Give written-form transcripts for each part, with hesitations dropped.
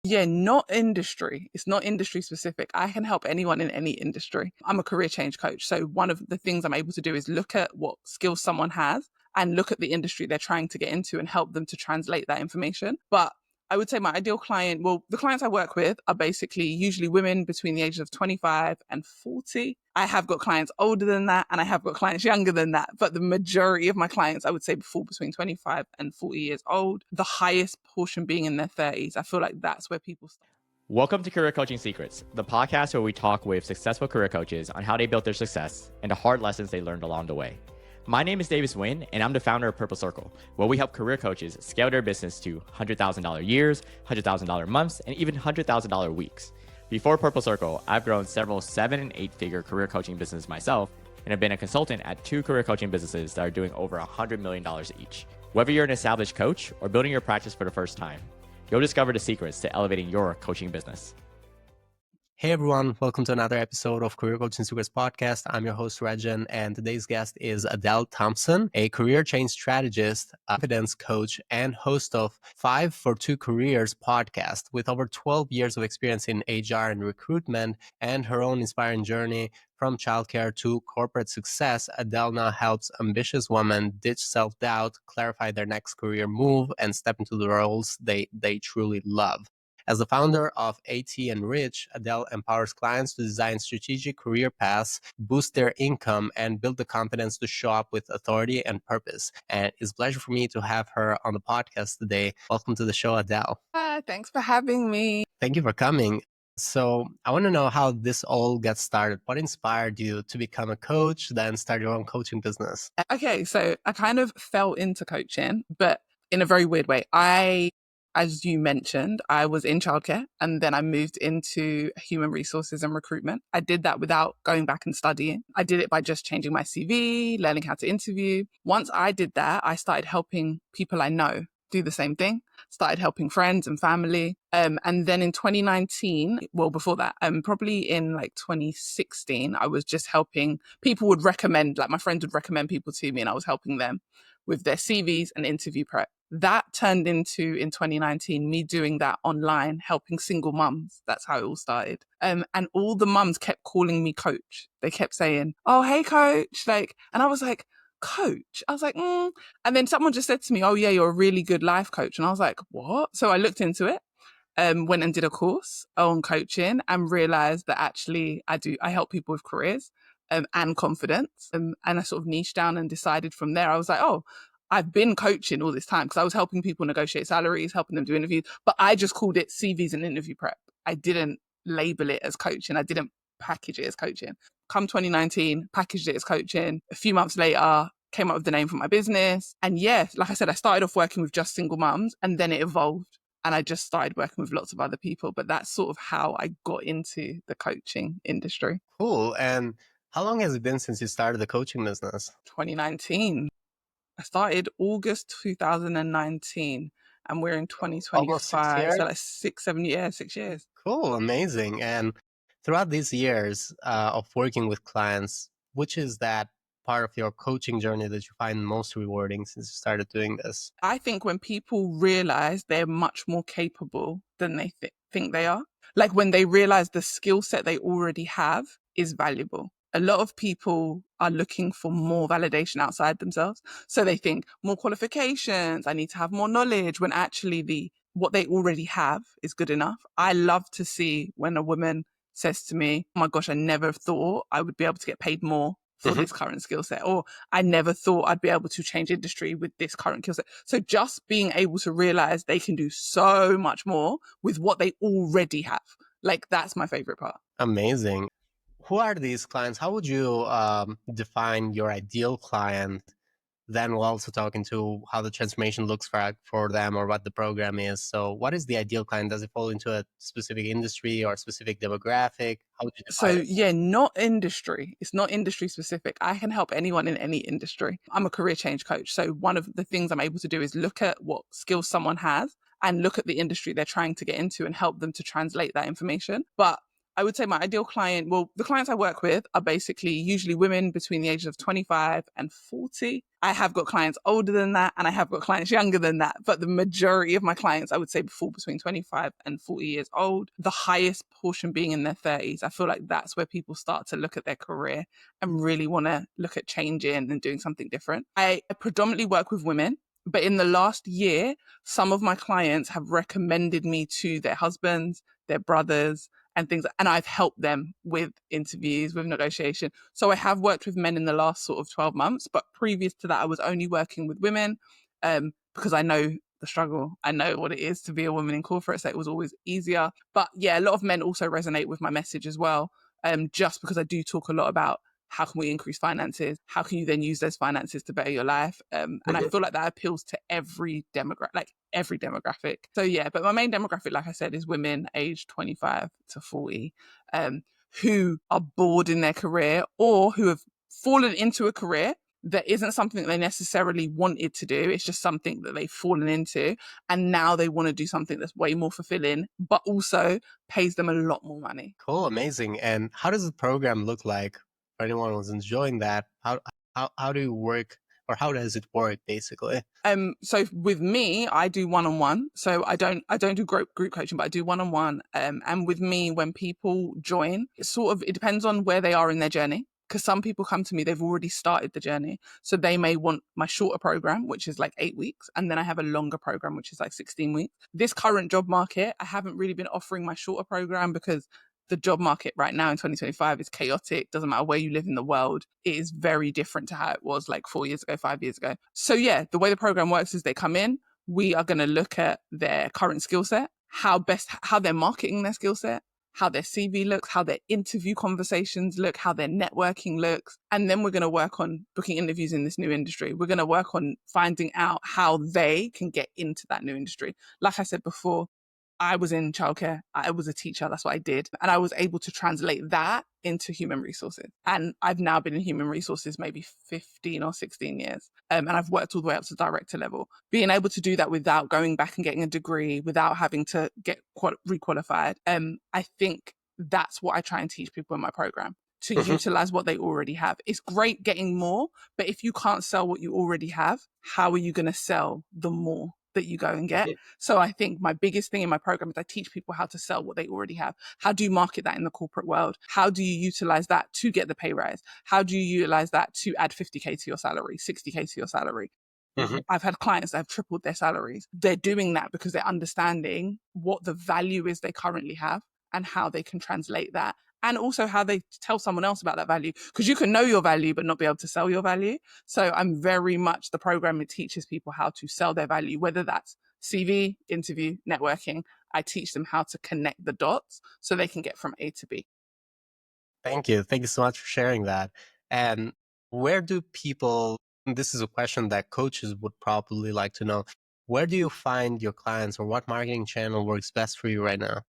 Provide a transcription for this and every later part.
Yeah, not industry. It's not industry specific. I can help anyone in any industry. I'm a career change coach. So one of the things I'm able to do is look at what skills someone has and look at the industry they're trying to get into and help them to translate that information. But I would say my ideal client, well, the clients I work with are basically usually women between the ages of 25 and 40. I have got clients older than that and I have got clients younger than that. But the majority of my clients, I would say, fall between 25 and 40 years old, the highest portion being in their 30s. I feel like that's where people start. Welcome to Career Coaching Secrets, the podcast where we talk with successful career coaches on how they built their success and the hard lessons they learned along the way. My name is Davis Nguyen, and I'm the founder of Purple Circle, where we help career coaches scale their business to $100,000 years, $100,000 months, and even $100,000 weeks. Before Purple Circle, I've grown several 7- and 8-figure career coaching businesses myself, and have been a consultant at 2 career coaching businesses that are doing over $100 million each. Whether you're an established coach or building your practice for the first time, you'll discover the secrets to elevating your coaching business. Hey everyone, welcome to another episode of Career Coaching Secrets podcast. I'm your host Rexhen, and today's guest is Adelle Thompson, a career change strategist, confidence coach, and host of 5 for 2 Careers podcast. With over 12 years of experience in HR and recruitment and her own inspiring journey from childcare to corporate success, Adelle now helps ambitious women ditch self-doubt, clarify their next career move, and step into the roles they truly love. As the founder of AT&Rich, Adelle empowers clients to design strategic career paths, boost their income, and build the confidence to show up with authority and purpose. And it's a pleasure for me to have her on the podcast today. Welcome to the show, Adelle. Hi, thanks for having me. Thank you for coming. So I want to know how this all got started. What inspired you to become a coach, then start your own coaching business? Okay, so I kind of fell into coaching, but in a very weird way. As you mentioned, I was in childcare and then I moved into human resources and recruitment. I did that without going back and studying. I did it by just changing my CV, learning how to interview. Once I did that, I started helping people I know do the same thing, started helping friends and family. And then in 2019, well, before that, probably in like 2016, I was just helping people would recommend, like my friends would recommend people to me and I was helping them with their CVs and interview prep. That turned into, in 2019, me doing that online, helping single mums. That's how it all started. And all the mums kept calling me coach. They kept saying, "Oh, hey, coach." And I was like, "Coach?" I was like, And then someone just said to me, "Oh, yeah, you're a really good life coach." And I was like, "What?" So I looked into it, went and did a course on coaching and realized that actually I help people with careers and confidence. And I sort of niched down and decided from there, I was like, oh, I've been coaching all this time because I was helping people negotiate salaries, helping them do interviews, but I just called it CVs and interview prep. I didn't label it as coaching. I didn't package it as coaching. Come 2019, packaged it as coaching. A few months later, came up with the name for my business. And yeah, like I said, I started off working with just single mums and then it evolved. And I just started working with lots of other people. But that's sort of how I got into the coaching industry. Cool. And how long has it been since you started the coaching business? 2019. I started August 2019 and we're in 2025. Almost 6 years? So like 6 years. Cool. Amazing. And throughout these years of working with clients, which is that part of your coaching journey that you find most rewarding since you started doing this? I think when people realize they're much more capable than they think they are, like when they realize the skill set they already have is valuable. A lot of people are looking for more validation outside themselves. So they think more qualifications, I need to have more knowledge, when actually what they already have is good enough. I love to see when a woman says to me, "Oh my gosh, I never thought I would be able to get paid more for this current skill set," or "I never thought I'd be able to change industry with this current skill set." So just being able to realize they can do so much more with what they already have. Like that's my favorite part. Amazing. Who are these clients? How would you define your ideal client? Then we're also talking to how the transformation looks for them or what the program is. So what is the ideal client? Does it fall into a specific industry or a specific demographic? How would you define it? Yeah, not industry. It's not industry specific. I can help anyone in any industry. I'm a career change coach. So one of the things I'm able to do is look at what skills someone has and look at the industry they're trying to get into and help them to translate that information. But I would say my ideal client, well, the clients I work with are basically usually women between the ages of 25 and 40. I have got clients older than that and I have got clients younger than that. But the majority of my clients, I would say, fall between 25 and 40 years old. The highest portion being in their 30s. I feel like that's where people start to look at their career and really want to look at changing and doing something different. I predominantly work with women. But in the last year, some of my clients have recommended me to their husbands, their brothers, and things. And I've helped them with interviews, with negotiation. So I have worked with men in the last sort of 12 months. But previous to that, I was only working with women because I know the struggle. I know what it is to be a woman in corporate. So it was always easier. But yeah, a lot of men also resonate with my message as well, just because I do talk a lot about how can we increase finances? How can you then use those finances to better your life? And I feel like that appeals to every demographic. So yeah, but my main demographic, like I said, is women aged 25 to 40, who are bored in their career or who have fallen into a career that isn't something that they necessarily wanted to do. It's just something that they've fallen into. And now they want to do something that's way more fulfilling, but also pays them a lot more money. Cool, amazing. And how does the program look like for anyone who's enjoying that? How do you work, or how does it work basically? So with me, I do one-on-one. So I don't do group coaching, but I do one-on-one. And with me, when people join, it depends on where they are in their journey. Because some people come to me, they've already started the journey. So they may want my shorter program, which is like 8 weeks. And then I have a longer program, which is like 16 weeks. This current job market, I haven't really been offering my shorter program because the job market right now in 2025 is chaotic. Doesn't matter where you live in the world. It is very different to how it was like 4 years ago, 5 years ago. So yeah, the way the program works is they come in, we are going to look at their current skill set, how they're marketing their skill set, how their CV looks, how their interview conversations look, how their networking looks. And then we're going to work on booking interviews in this new industry. We're going to work on finding out how they can get into that new industry. Like I said before, I was in childcare. I was a teacher. That's what I did. And I was able to translate that into human resources. And I've now been in human resources maybe 15 or 16 years. And I've worked all the way up to director level. Being able to do that without going back and getting a degree, without having to get requalified. I think that's what I try and teach people in my program, to utilize what they already have. It's great getting more, but if you can't sell what you already have, how are you going to sell the more that you go and get? So I think my biggest thing in my program is I teach people how to sell what they already have. How do you market that in the corporate world? How do you utilize that to get the pay rise? How do you utilize that to add 50K to your salary, 60K to your salary? I've had clients that have tripled their salaries. They're doing that because they're understanding what the value is they currently have and how they can translate that. And also how they tell someone else about that value. Because you can know your value, but not be able to sell your value. So I'm very much the program that teaches people how to sell their value, whether that's CV, interview, networking. I teach them how to connect the dots so they can get from A to B. Thank you. Thank you so much for sharing that. And where do people, this is a question that coaches would probably like to know, where do you find your clients, or what marketing channel works best for you right now?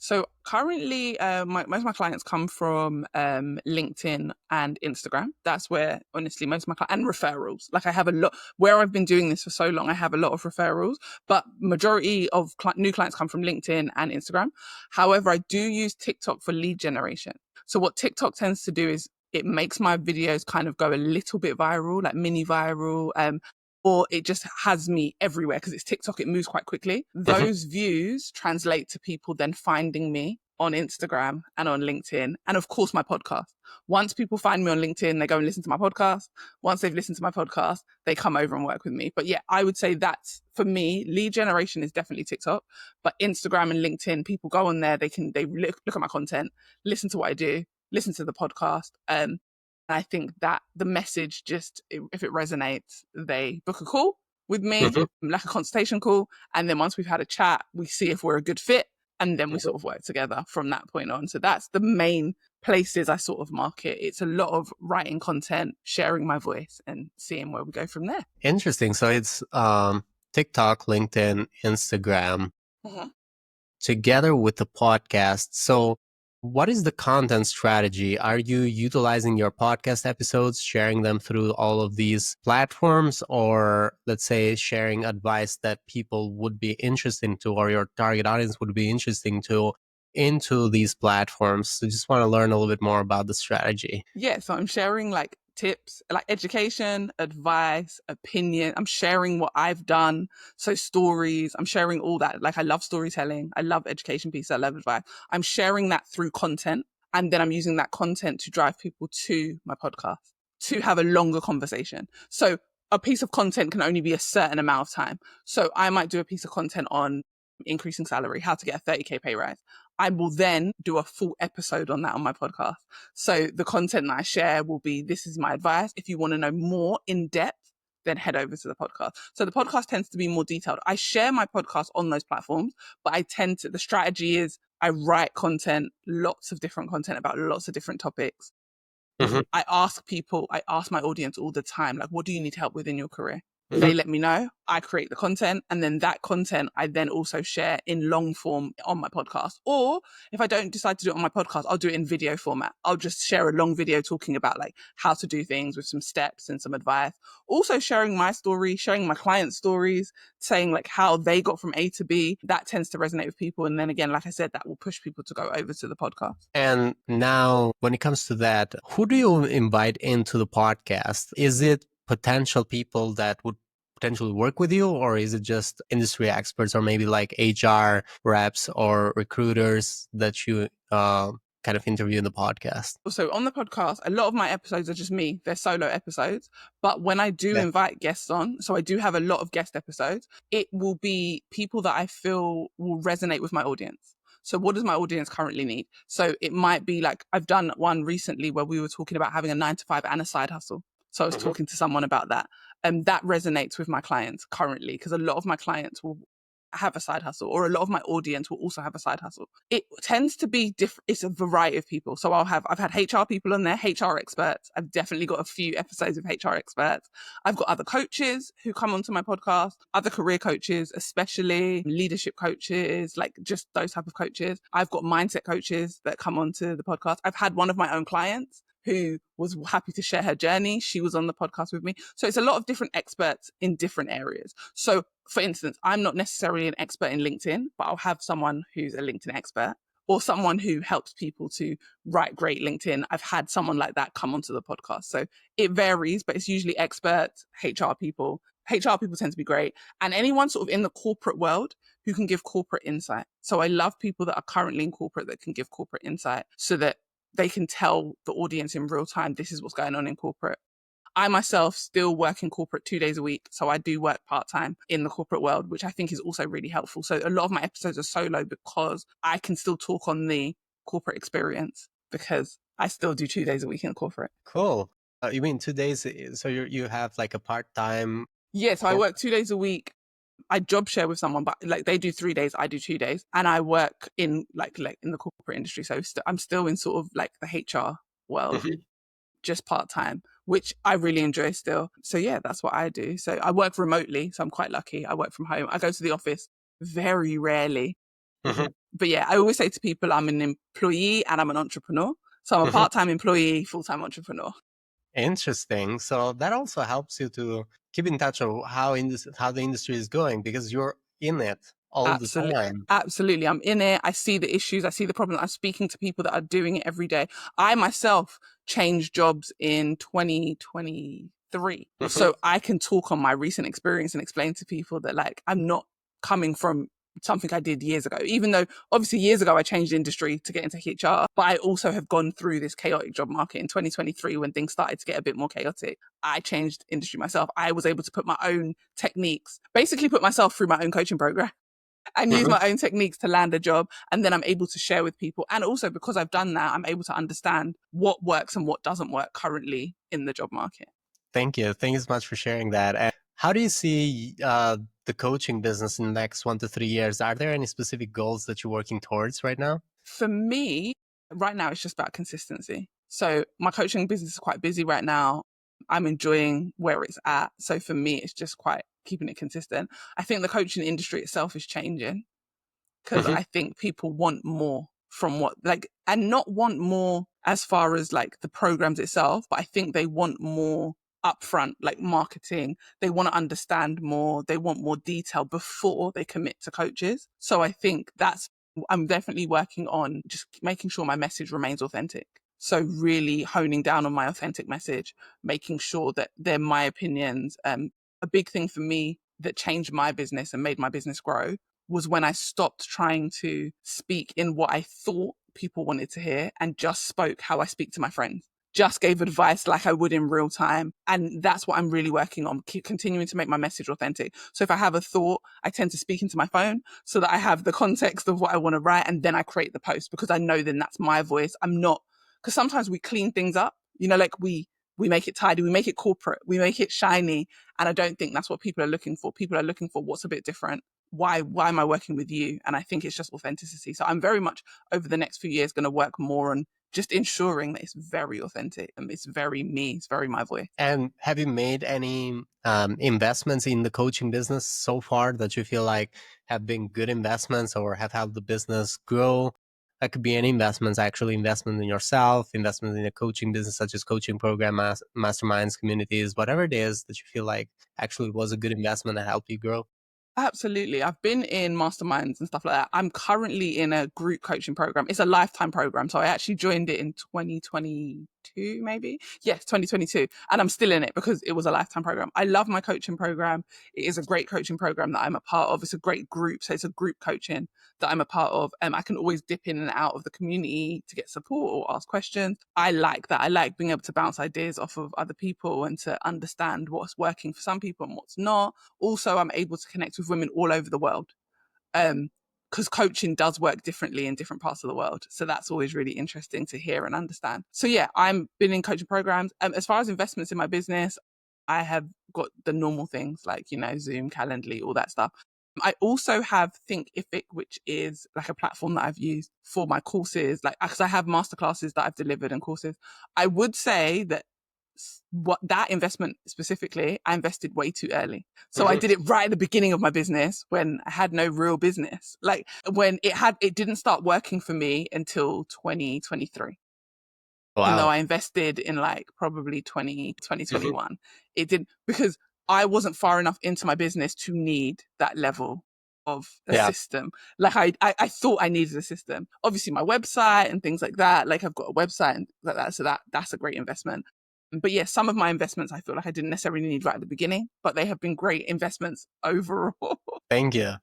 So currently, most of my clients come from LinkedIn and Instagram. That's where, honestly, most of my clients, and referrals. Like I have a lot, where I've been doing this for so long, I have a lot of referrals, but majority of new clients come from LinkedIn and Instagram. However, I do use TikTok for lead generation. So what TikTok tends to do is it makes my videos kind of go a little bit viral, like mini viral, or it just has me everywhere because it's TikTok. It moves quite quickly. Those views translate to people then finding me on Instagram and on LinkedIn. And of course, my podcast. Once people find me on LinkedIn, they go and listen to my podcast. Once they've listened to my podcast, they come over and work with me. But yeah, I would say that's, for me, lead generation is definitely TikTok. But Instagram and LinkedIn, people go on there, they look at my content, listen to what I do, listen to the podcast. I think that the message just, if it resonates, they book a call with me, like a consultation call. And then once we've had a chat, we see if we're a good fit. And then we sort of work together from that point on. So that's the main places I sort of market. It's a lot of writing content, sharing my voice, and seeing where we go from there. Interesting. So it's TikTok, LinkedIn, Instagram, together with the podcast. So what is the content strategy? Are you utilizing your podcast episodes, sharing them through all of these platforms, or let's say sharing advice that people would be interested to, or your target audience would be interesting to into these platforms. So just want to learn a little bit more about the strategy. Yeah, so I'm sharing like tips, like education, advice, opinion. I'm sharing what I've done. So stories, I'm sharing all that. Like I love storytelling. I love education pieces. I love advice. I'm sharing that through content. And then I'm using that content to drive people to my podcast to have a longer conversation. So a piece of content can only be a certain amount of time. So I might do a piece of content on increasing salary, how to get a 30K pay rise. I will then do a full episode on that on my podcast. So the content that I share will be, this is my advice. If you want to know more in depth, then head over to the podcast. So the podcast tends to be more detailed. I share my podcast on those platforms, but the strategy is I write content, lots of different content about lots of different topics. Mhm. I ask my audience all the time, like, what do you need help with in your career? They let me know. I create the content, and then that content I then also share in long form on my podcast. Or if I don't decide to do it on my podcast, I'll do it in video format. I'll just share a long video talking about like how to do things with some steps and some advice. Also sharing my story, sharing my clients' stories, saying like how they got from A to B. That tends to resonate with people. And then again, like I said, that will push people to go over to the podcast. And now, when it comes to that, who do you invite into the podcast? Is it potential people that would potentially work with you, or is it just industry experts, or maybe like HR reps or recruiters that you kind of interview in the podcast? So on the podcast, a lot of my episodes are just me. They're solo episodes. But when I do invite guests on, so I do have a lot of guest episodes, it will be people that I feel will resonate with my audience. So what does my audience currently need? So it might be like, I've done one recently where we were talking about having a 9 to 5 and a side hustle. So I was talking to someone about that. And that resonates with my clients currently, because a lot of my clients will have a side hustle, or a lot of my audience will also have a side hustle. It tends to be different. It's a variety of people. So I've had HR people on there, HR experts. I've definitely got a few episodes of HR experts. I've got other coaches who come onto my podcast, other career coaches, especially leadership coaches, like just those type of coaches. I've got mindset coaches that come onto the podcast. I've had one of my own clients who was happy to share her journey. She was on the podcast with me. So it's a lot of different experts in different areas. So for instance, I'm not necessarily an expert in LinkedIn, but I'll have someone who's a LinkedIn expert, or someone who helps people to write great LinkedIn. I've had someone like that come onto the podcast. So it varies, but it's usually experts, HR people. HR people tend to be great. And anyone sort of in the corporate world who can give corporate insight. So I love people that are currently in corporate that can give corporate insight, so that they can tell the audience in real time, this is what's going on in corporate. I myself still work in corporate 2 days a week. So I do work part-time in the corporate world, which I think is also really helpful. So a lot of my episodes are solo because I can still talk on the corporate experience, because I still do 2 days a week in corporate. Cool. You mean 2 days? So you have like a part-time? Yeah, so I work 2 days a week. I job share with someone, but like they do 3 days, I do 2 days, and I work in like in the corporate industry. So I'm still in sort of like the HR world, just part-time, which I really enjoy still. So yeah, that's what I do. So I work remotely, so I'm quite lucky. I work from home. I go to the office very rarely. But yeah, I always say to people, I'm an employee and I'm an entrepreneur. So I'm a part-time employee, full-time entrepreneur. Interesting. So that also helps you to keep in touch of how the industry is going, because you're in it all the time. Absolutely. I'm in it. I see the issues. I see the problem. I'm speaking to people that are doing it every day. I myself changed jobs in 2023. So I can talk on my recent experience and explain to people that like, I'm not coming from something I did years ago, even though obviously years ago I changed industry to get into HR, but I also have gone through this chaotic job market in 2023 when things started to get a bit more chaotic. I changed industry myself. I was able to put my own techniques, basically put myself through my own coaching program and use my own techniques to land a job. And then I'm able to share with people. And also because I've done that, I'm able to understand what works and what doesn't work currently in the job market. Thank you. Thank you so much for sharing that. And how do you see the coaching business in the next 1 to 3 years? Are there any specific goals that you're working towards right now? For me, right now, it's just about consistency. So my coaching business is quite busy right now. I'm enjoying where it's at. So for me, it's just quite keeping it consistent. I think the coaching industry itself is changing, because I think people want more from and not want more as far as like the programs itself, but I think they want more upfront, like marketing. They want to understand more. They want more detail before they commit to coaches. So I think that's I'm definitely working on just making sure my message remains authentic. So really honing down on my authentic message, making sure that they're my opinions. A big thing for me that changed my business and made my business grow was when I stopped trying to speak in what I thought people wanted to hear and just spoke how I speak to my friends. Just gave advice like I would in real time. And that's what I'm really working on, keep continuing to make my message authentic. So if I have a thought, I tend to speak into my phone so that I have the context of what I want to write, and then I create the post because I know then that's my voice. I'm not, because sometimes we clean things up, like we make it tidy, we make it corporate, we make it shiny. And I don't think that's what people are looking for. People are looking for what's a bit different. Why am I working with you? And I think it's just authenticity. So I'm very much over the next few years going to work more on just ensuring that it's very authentic and it's very me, it's very my voice. And have you made any investments in the coaching business so far that you feel like have been good investments or have helped the business grow? That could be any investments, actually investment in yourself, investment in a coaching business, such as coaching program, masterminds, communities, whatever it is that you feel like actually was a good investment that helped you grow. Absolutely. I've been in masterminds and stuff like that. I'm currently in a group coaching program. It's a lifetime program. So I actually joined it in 2022, maybe. Yes, 2022. And I'm still in it because it was a lifetime program. I love my coaching program. It is a great coaching program that I'm a part of. It's a great group. So it's a group coaching that I'm a part of. I can always dip in and out of the community to get support or ask questions. I like that. I like being able to bounce ideas off of other people and to understand what's working for some people and what's not. Also, I'm able to connect with women all over the world, because coaching does work differently in different parts of the world. So that's always really interesting to hear and understand. So yeah, I'm been in coaching programs. As far as investments in my business, I have got the normal things like, Zoom, Calendly, all that stuff. I also have Thinkific, which is like a platform that I've used for my courses, like because I have masterclasses that I've delivered and courses. I would say that what that investment specifically, I invested way too early. So I did it right at the beginning of my business when I had no real business. Like when it didn't start working for me until 2023. Even though Wow. I invested in like probably 2021. It did because I wasn't far enough into my business to need that level of a Yeah. system. Like I thought I needed a system. Obviously my website and things like that. Like I've got a website and like that. So that's a great investment. But yeah, some of my investments I feel like I didn't necessarily need right at the beginning, but they have been great investments overall. Thank you.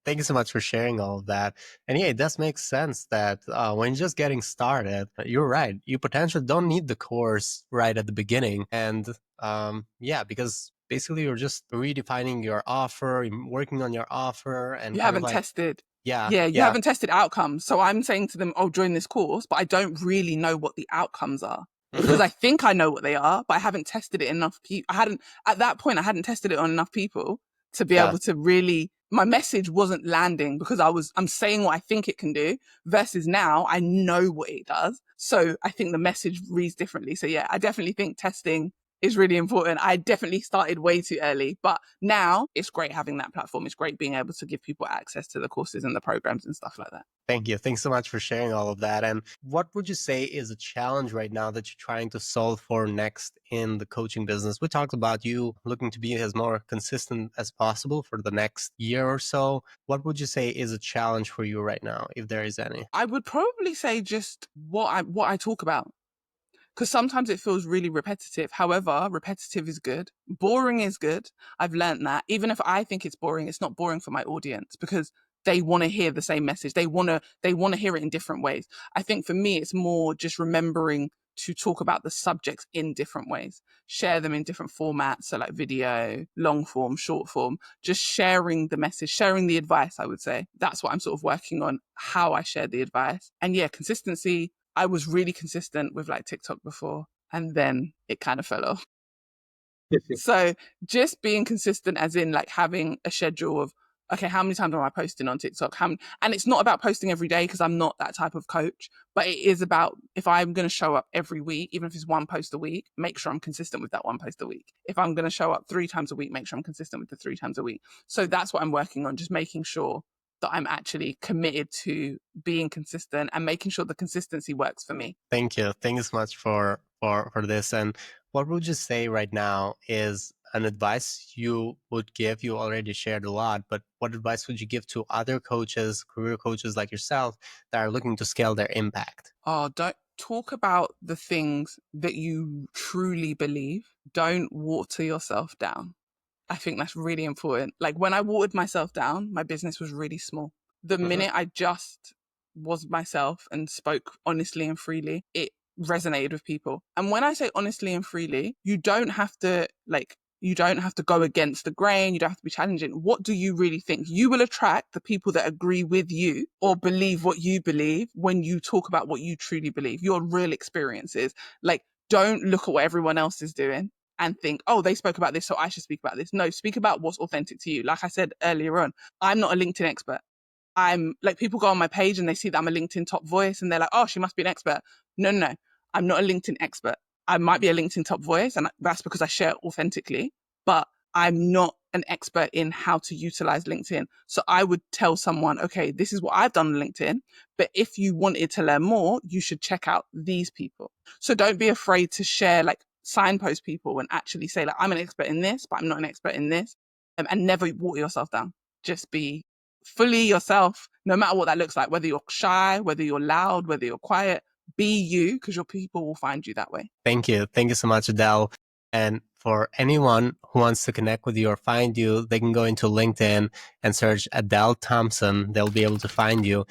Thank you so much for sharing all of that. And yeah, it does make sense that when you're just getting started, you're right. You potentially don't need the course right at the beginning. And yeah, because basically you're just redefining your offer, working on your offer and You kind of haven't like, tested. yeah, Yeah, you yeah. haven't tested outcomes. So I'm saying to them, oh, join this course, but I don't really know what the outcomes are because I think I know what they are, but I haven't tested it enough. At that point, I hadn't tested it on enough people to be Yeah. able to really, my message wasn't landing because I'm saying what I think it can do versus now I know what it does. So I think the message reads differently. So yeah, I definitely think testing is really important. I definitely started way too early, but now it's great having that platform. It's great being able to give people access to the courses and the programs and stuff like that. Thank you. Thanks so much for sharing all of that. And what would you say is a challenge right now that you're trying to solve for next in the coaching business? We talked about you looking to be as more consistent as possible for the next year or so. What would you say is a challenge for you right now, if there is any? I would probably say just what I talk about. Because sometimes it feels really repetitive. However, repetitive is good. Boring is good. I've learned that. Even if I think it's boring, it's not boring for my audience because they want to hear the same message. They want to hear it in different ways. I think for me, it's more just remembering to talk about the subjects in different ways, share them in different formats. So like video, long form, short form, just sharing the message, sharing the advice, I would say. That's what I'm sort of working on, how I share the advice. And yeah, consistency. I was really consistent with like TikTok before and then it kind of fell off. So just being consistent as in like having a schedule of, okay, how many times am I posting on TikTok? And it's not about posting every day because I'm not that type of coach, but it is about if I'm going to show up every week, even if it's one post a week, make sure I'm consistent with that one post a week. If I'm going to show up 3 times a week, make sure I'm consistent with the 3 times a week. So that's what I'm working on, just making sure that I'm actually committed to being consistent and making sure the consistency works for me. Thank you. Thank you so much for this. And what would you say right now is an advice you would give? You already shared a lot, but what advice would you give to other coaches, career coaches like yourself, that are looking to scale their impact? Oh, don't talk about the things that you truly believe. Don't water yourself down. I think that's really important. Like when I watered myself down, my business was really small. The minute I just was myself and spoke honestly and freely, it resonated with people. And when I say honestly and freely, you don't have to go against the grain. You don't have to be challenging. What do you really think? You will attract the people that agree with you or believe what you believe when you talk about what you truly believe, your real experiences. Like, don't look at what everyone else is doing and think, oh, they spoke about this, so I should speak about this. No, speak about what's authentic to you. Like I said earlier on, I'm not a LinkedIn expert. I'm like, people go on my page and they see that I'm a LinkedIn top voice and they're like, oh, she must be an expert. No. I'm not a LinkedIn expert. I might be a LinkedIn top voice, and that's because I share authentically, but I'm not an expert in how to utilize LinkedIn. So I would tell someone, okay, this is what I've done on LinkedIn, but if you wanted to learn more, you should check out these people. So don't be afraid to share, like signpost people and actually say, like, I'm an expert in this, but I'm not an expert in this, and never water yourself down. Just be fully yourself, no matter what that looks like, whether you're shy, whether you're loud, whether you're quiet. Be you, because your people will find you that way. Thank you. Thank you so much, Adelle. And for anyone who wants to connect with you or find you, they can go into LinkedIn and search Adelle Thompson. They'll be able to find you.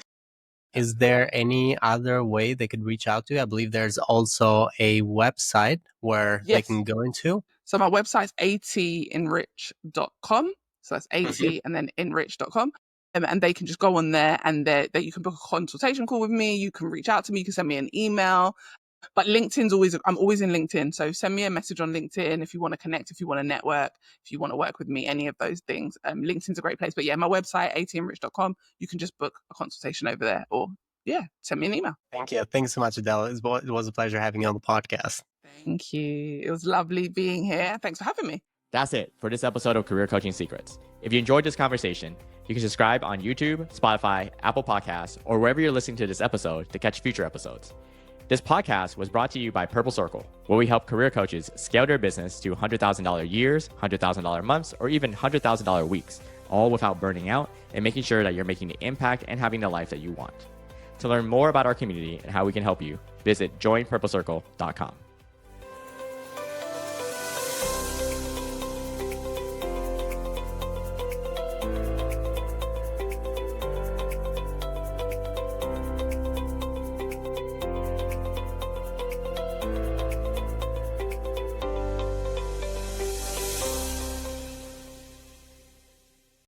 Is there any other way they could reach out to you? I believe there's also a website where they can go into. So my website's AT&Rich.com. So that's AT and then enrich.com. And they can just go on there and you can book a consultation call with me. You can reach out to me. You can send me an email. But I'm always in LinkedIn. So send me a message on LinkedIn if you want to connect, if you want to network, if you want to work with me, any of those things. LinkedIn's a great place. But yeah, my website, AT&Rich.com, you can just book a consultation over there or send me an email. Thank you. Thanks so much, Adelle. It was a pleasure having you on the podcast. Thank you. It was lovely being here. Thanks for having me. That's it for this episode of Career Coaching Secrets. If you enjoyed this conversation, you can subscribe on YouTube, Spotify, Apple Podcasts, or wherever you're listening to this episode to catch future episodes. This podcast was brought to you by Purple Circle, where we help career coaches scale their business to $100,000 years, $100,000 months, or even $100,000 weeks, all without burning out and making sure that you're making the impact and having the life that you want. To learn more about our community and how we can help you, visit joinpurplecircle.com.